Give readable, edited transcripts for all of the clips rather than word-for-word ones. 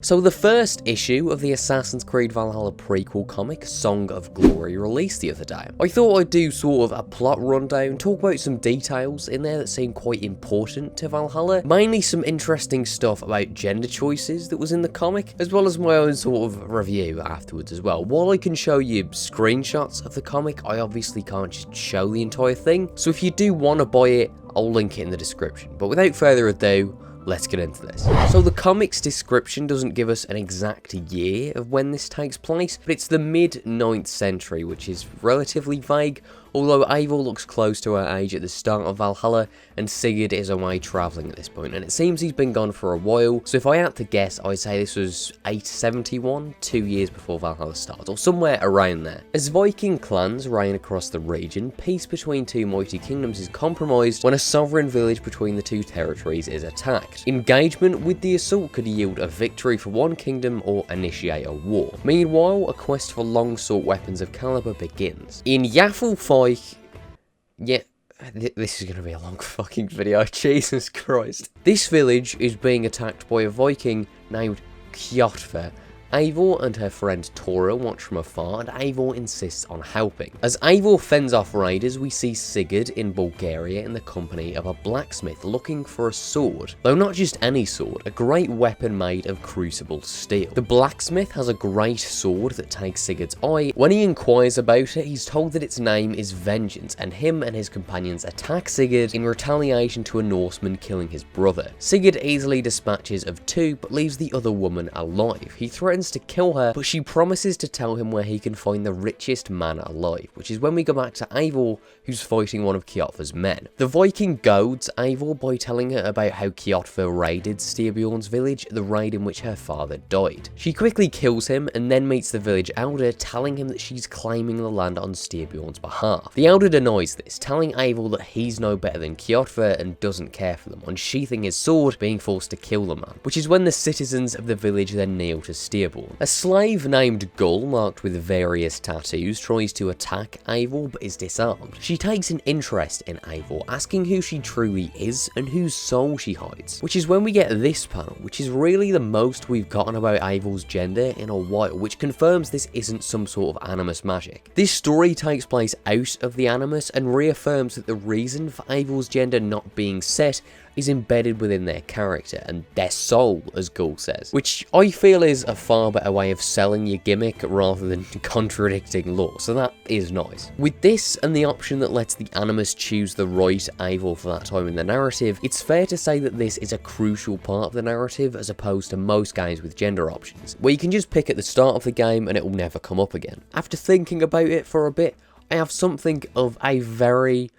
So the first issue of the Assassin's Creed Valhalla prequel comic, Song of Glory, released the other day. I thought I'd do sort of a plot rundown, talk about some details in there that seem quite important to Valhalla, mainly some interesting stuff about gender choices that was in the comic, as well as my own sort of review afterwards as well. While I can show you screenshots of the comic, I obviously can't just show the entire thing, so if you do want to buy it, I'll link it in the description. But without further ado, let's get into this. So the comic's description doesn't give us an exact year of when this takes place, but it's the mid-9th century, which is relatively vague, although Eivor looks close to her age at the start of Valhalla, and Sigurd is away travelling at this point, and it seems he's been gone for a while, so if I had to guess, I'd say this was 871, 2 years before Valhalla started, or somewhere around there. As Viking clans reign across the region, peace between two mighty kingdoms is compromised when a sovereign village between the two territories is attacked. Engagement with the assault could yield a victory for one kingdom or initiate a war. Meanwhile, a quest for long-sought weapons of caliber begins. In Yaffelfike, yeah, this is going to be a long fucking video, Jesus Christ. This village is being attacked by a Viking named Kjotve. Eivor and her friend Tora watch from afar, and Eivor insists on helping. As Eivor fends off raiders, we see Sigurd in Bulgaria in the company of a blacksmith looking for a sword. Though not just any sword, a great weapon made of crucible steel. The blacksmith has a great sword that takes Sigurd's eye. When he inquires about it, he's told that its name is Vengeance, and him and his companions attack Sigurd in retaliation to a Norseman killing his brother. Sigurd easily dispatches of two, but leaves the other woman alive. He threatens to kill her, but she promises to tell him where he can find the richest man alive, which is when we go back to Eivor, who's fighting one of Kjotve's men. The Viking goads Eivor by telling her about how Kjotve raided Styrbjorn's village, the raid in which her father died. She quickly kills him and then meets the village elder, telling him that she's claiming the land on Styrbjorn's behalf. The elder denies this, telling Eivor that he's no better than Kjotve and doesn't care for them, unsheathing his sword, being forced to kill the man, which is when the citizens of the village then kneel to Styrbjorn. A slave named Gull, marked with various tattoos, tries to attack Eivor but is disarmed. She takes an interest in Eivor, asking who she truly is and whose soul she hides, which is when we get this panel, which is really the most we've gotten about Eivor's gender in a while, which confirms this isn't some sort of animus magic. This story takes place out of the animus and reaffirms that the reason for Eivor's gender not being set is embedded within their character and their soul, as Gull says, which I feel is a far better way of selling your gimmick rather than contradicting lore, so that is nice. With this and the option that lets the animus choose the right Eivor for that time in the narrative, it's fair to say that this is a crucial part of the narrative as opposed to most games with gender options, where you can just pick at the start of the game and it will never come up again. After thinking about it for a bit, I have something of a very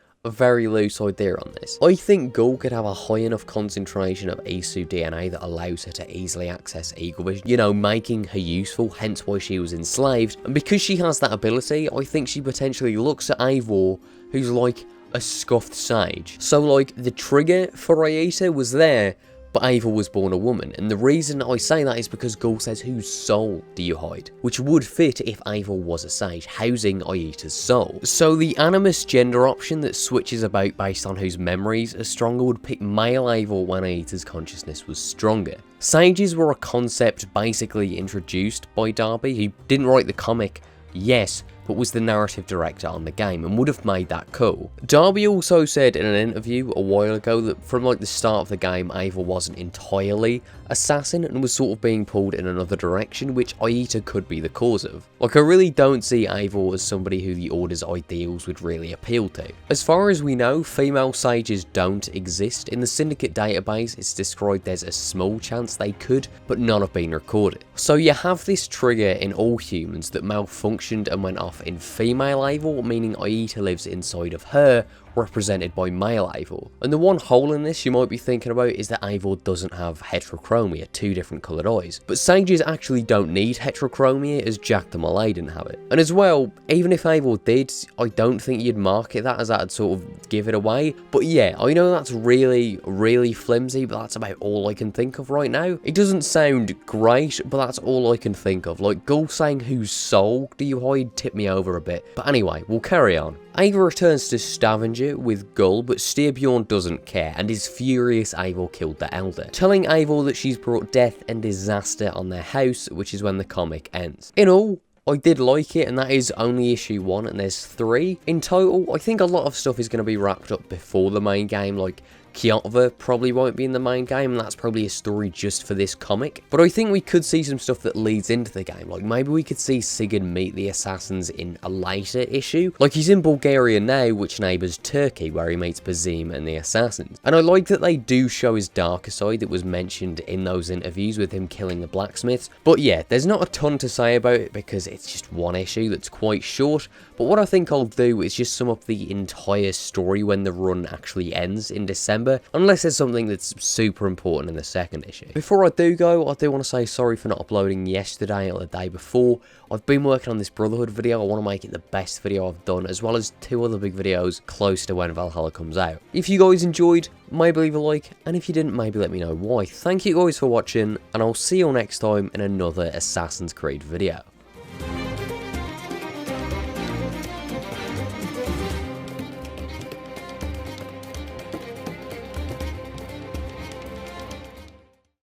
loose idea on this. I think Gull could have a high enough concentration of Isu DNA that allows her to easily access Eagle Vision, you know, making her useful, hence why she was enslaved. And because she has that ability, I think she potentially looks at Eivor, who's like a scuffed sage. So like, the trigger for Aita was there, but Eivor was born a woman, and the reason I say that is because Gull says whose soul do you hide, which would fit if Eivor was a sage, housing Aita's soul. So the animus gender option that switches about based on whose memories are stronger would pick male Eivor when Aita's consciousness was stronger. Sages were a concept basically introduced by Darby, who didn't write the comic, yes, but was the narrative director on the game and would have made that cool. Darby also said in an interview a while ago that from like the start of the game, Eivor wasn't entirely assassin and was sort of being pulled in another direction, which Aita could be the cause of. Like, I really don't see Eivor as somebody who the Order's ideals would really appeal to. As far as we know, female sages don't exist. In the Syndicate database, it's described there's a small chance they could, but none have been recorded. So you have this trigger in all humans that malfunctioned and went off in female Eivor, meaning Aita lives inside of her, represented by male Eivor. And the one hole in this you might be thinking about is that Eivor doesn't have heterochromia, two different coloured eyes. But sages actually don't need heterochromia, as Jack the Malay didn't have it. And as well, even if Eivor did, I don't think you'd market that as that'd sort of give it away. But yeah, I know that's really flimsy, but that's about all I can think of right now. It doesn't sound great, but that's all I can think of. Like, Gull saying whose soul do you hide tipped me over a bit. But anyway, we'll carry on. Eivor returns to Stavanger issue with Gull, but Styrbjorn doesn't care and is furious Eivor killed the Elder, telling Eivor that she's brought death and disaster on their house, which is when the comic ends. In all, I did like it, and that is only issue 1, and there's 3 in total. I think a lot of stuff is going to be wrapped up before the main game, like Kjotve probably won't be in the main game, and that's probably a story just for this comic. But I think we could see some stuff that leads into the game, like maybe we could see Sigurd meet the assassins in a later issue. Like he's in Bulgaria now, which neighbours Turkey, where he meets Bazim and the assassins. And I like that they do show his darker side that was mentioned in those interviews with him killing the blacksmiths. But yeah, there's not a ton to say about it because it's just one issue that's quite short. But what I think I'll do is just sum up the entire story when the run actually ends in December, unless there's something that's super important in the second issue. Before I do go, I do want to say sorry for not uploading yesterday or the day before. I've been working on this Brotherhood video. I want to make it the best video I've done, as well as 2 other big videos close to when Valhalla comes out. If you guys enjoyed, maybe leave a like, and if you didn't, maybe let me know why. Thank you guys for watching, and I'll see you all next time in another Assassin's Creed video.